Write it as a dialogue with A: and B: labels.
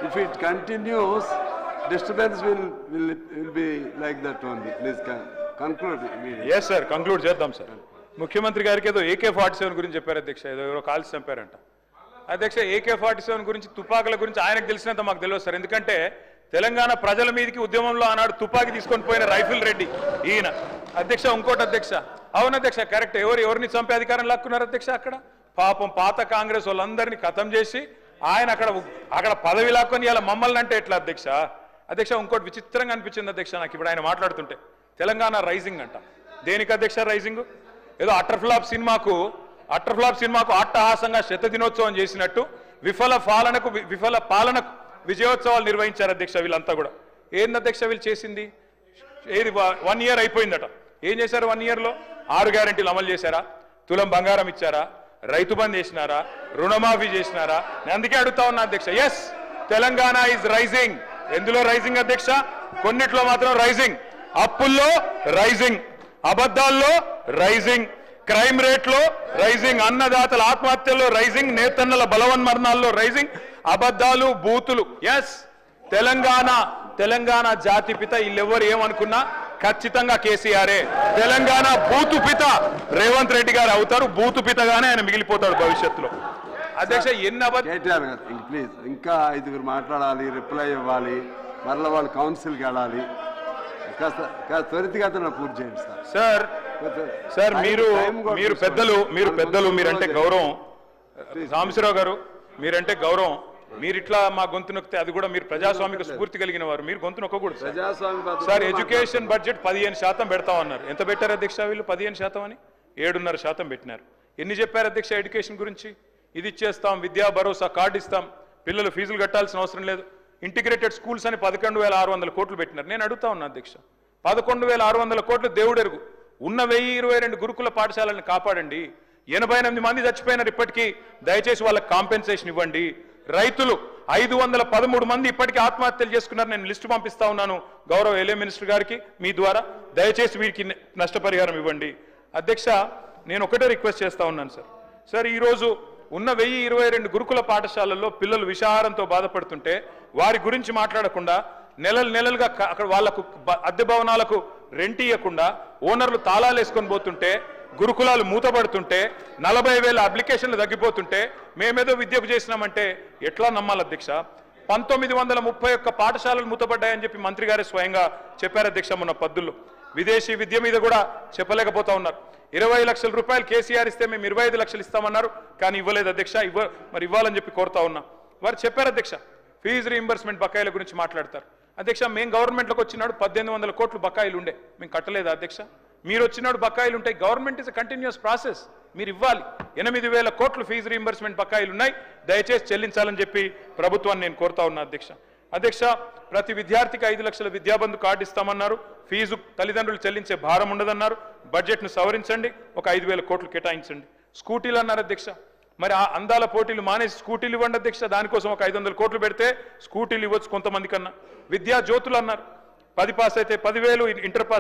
A: if it continues, disturbance will be like that only. Please conclude.
B: Yes, sir. Conclude చేద్దాం sir. ముఖ్యమంత్రి గారికి ఏదో AK-47 గురించి చెప్పారు అధ్యక్ష, ఏదో ఎవరో కాల్చి చంపారంట. అధ్యక్ష AK-47 గురించి, తుపాకుల గురించి ఆయనకు తెలిసినంత మాకు తెలియదు సార్. ఎందుకంటే తెలంగాణ ప్రజల మీదకి ఉద్యమంలో ఆనాడు తుపాకి తీసుకొని పోయిన రైఫిల్ రెడ్డి ఈయన. అధ్యక్ష ఇంకోటి అధ్యక్ష, అవును అధ్యక్ష కరెక్ట్, ఎవరిని చంపే అధికారం లాక్కున్నారు అధ్యక్ష? అక్కడ పాపం పాత కాంగ్రెస్ వాళ్ళందరినీ ఖతం చేసి ఆయన అక్కడ పదవి లాక్కొని ఇలా మమ్మల్ని అంటే ఎట్లా అధ్యక్ష? అధ్యక్ష ఇంకోటి విచిత్రంగా అనిపించింది అధ్యక్ష నాకు ఇప్పుడు ఆయన మాట్లాడుతుంటే, తెలంగాణ రైజింగ్ అంట. దేనికి అధ్యక్ష రైజింగ్? ఏదో అట్టర్ఫ్లాప్ సినిమాకు అట్టహాసంగా శతదినోత్సవం చేసినట్టు విఫల పాలనకు విజయోత్సవాలు నిర్వహించారు అధ్యక్ష. వీళ్ళంతా కూడా ఏంది అధ్యక్ష వీళ్ళు చేసింది? ఏది 1 year అయిపోయిందట. ఏం చేశారు 1 yearలో? 6 గ్యారెంటీలు అమలు చేశారా? తులం బంగారం ఇచ్చారా? రైతు బంద్ చేసినారా? రుణమాఫీ చేసినారా? నేను అందుకే అడుగుతా ఉన్నా అధ్యక్ష. Yes, Telangana is rising. ఎందులో రైజింగ్ అధ్యక్ష? కొన్నిట్లో మాత్రం రైజింగ్. అప్పుల్లో రైజింగ్, అబద్ధాల్లో రైజింగ్, క్రైమ్ రేట్లో రైజింగ్, అన్నదాతల ఆత్మహత్యల్లో రైజింగ్, నేతన్నల బలవన్మరణాల్లో రైజింగ్, అబద్ధాలు, బూతులు. ఎస్, తెలంగాణ జాతిపిత వీళ్ళెవరు ఏమనుకున్నా ఖచ్చితంగా కేసీఆరే. తెలంగాణ బూతుపిత రేవంత్ రెడ్డి గారు అవుతారు. బూతుపితగానే ఆయన మిగిలిపోతాడు భవిష్యత్తులో. అధ్యక్ష
A: ప్లీజ్ ఇంకా 5 మాట్లాడాలి, రిప్లై ఇవ్వాలి, మరలా వాళ్ళు కౌన్సిల్కి వెళ్ళాలి. త్వరితగతిన పూర్తి చేయండి
B: సార్. సార్ మీరు పెద్దలు మీరంటే గౌరవం. రామశివరావు గారు మీరంటే గౌరవం. మీరు ఇట్లా మా గొంతు నొక్కితే అది కూడా మీరు ప్రజాస్వామిక స్ఫూర్తి కలిగిన వారు, మీరు గొంతు నొక్కకూడదు సార్. Education budget 15% పెడతామన్నారు. ఎంత పెట్టారు అధ్యక్ష వీళ్ళు? 15% అని 7.5% పెట్టినారు. ఎన్ని చెప్పారు అధ్యక్ష ఎడ్యుకేషన్ గురించి? ఇది ఇచ్చేస్తాం, విద్యా భరోసా కార్డు ఇస్తాం, పిల్లలు ఫీజులు కట్టాల్సిన అవసరం లేదు, ఇంటిగ్రేటెడ్ స్కూల్స్ అని 11,600 కోట్లు పెట్టినారు. నేను అడుగుతా ఉన్నా అధ్యక్ష, 11,600 కోట్లు దేవుడెరుగు. ఉన్న 1022 గురుకుల పాఠశాలను కాపాడండి. 88 మంది చచ్చిపోయినారు ఇప్పటికీ, దయచేసి వాళ్ళకి కాంపెన్సేషన్ ఇవ్వండి. రైతులు 513 మంది ఇప్పటికీ ఆత్మహత్యలు చేసుకున్నారు. నేను లిస్టు పంపిస్తా ఉన్నాను గౌరవ ఎల్ఏ మినిస్టర్ గారికి మీ ద్వారా. దయచేసి వీరికి నష్టపరిహారం ఇవ్వండి. అధ్యక్ష నేను ఒకటే రిక్వెస్ట్ చేస్తా ఉన్నాను సార్. ఈరోజు ఉన్న 1022 గురుకుల పాఠశాలల్లో పిల్లలు విషాహారంతో బాధపడుతుంటే వారి గురించి మాట్లాడకుండా, నెలలుగా అక్కడ వాళ్లకు అద్దె భవనాలకు రెంట్ ఇవ్వకుండా ఓనర్లు తాళాలు వేసుకొని పోతుంటే, గురుకులాలు మూతపడుతుంటే, 40,000 అప్లికేషన్లు తగ్గిపోతుంటే మేమేదో విద్యకు చేసినామంటే ఎట్లా నమ్మాలి అధ్యక్ష? 1931 పాఠశాలలు మూతపడ్డాయని చెప్పి మంత్రి గారే స్వయంగా చెప్పారు అధ్యక్ష మొన్న పద్దుల్లో. విదేశీ విద్య మీద కూడా చెప్పలేకపోతా ఉన్నారు. 20 లక్షల రూపాయలు కేసీఆర్ ఇస్తే మేము 25 లక్షలు ఇస్తామన్నారు, కానీ ఇవ్వలేదు అధ్యక్ష. మరి ఇవ్వాలని చెప్పి కోరుతా ఉన్నా. వారు చెప్పారు అధ్యక్ష ఫీజు రీయింబర్స్మెంట్ బకాయిల గురించి మాట్లాడతారు. అధ్యక్ష మేము గవర్నమెంట్లోకి వచ్చినాడు 1800 కోట్లు బకాయిలు ఉండే, మేము కట్టలేదు అధ్యక్ష. మీరు వచ్చినాడు బకాయిలు ఉంటాయి. Government is a continuous process, మీరు ఇవ్వాలి. 8,000 కోట్లు ఫీజు రీయింబర్స్మెంట్ బకాయిలు ఉన్నాయి, దయచేసి చెల్లించాలని చెప్పి ప్రభుత్వాన్ని నేను కోరుతా ఉన్నా అధ్యక్ష. ప్రతి విద్యార్థికి 5 లక్షల విద్యాబంధు కార్డు ఇస్తామన్నారు. ఫీజు తల్లిదండ్రులు చెల్లించే భారం ఉండదన్నారు. బడ్జెట్ను సవరించండి, ఒక 5,000 కోట్లు కేటాయించండి. స్కూటీలు అన్నారు అధ్యక్ష. మరి ఆ అందాల పోటీలు మానేసి స్కూటీలు ఇవ్వండి అధ్యక్ష. దానికోసం ఒక 500 కోట్లు పెడితే స్కూటీలు ఇవ్వచ్చు కొంతమంది కన్నా. విద్యా జ్యోతులు అన్నారు. 10 పాస్ అయితే 10,000, ఇంటర్ పాస్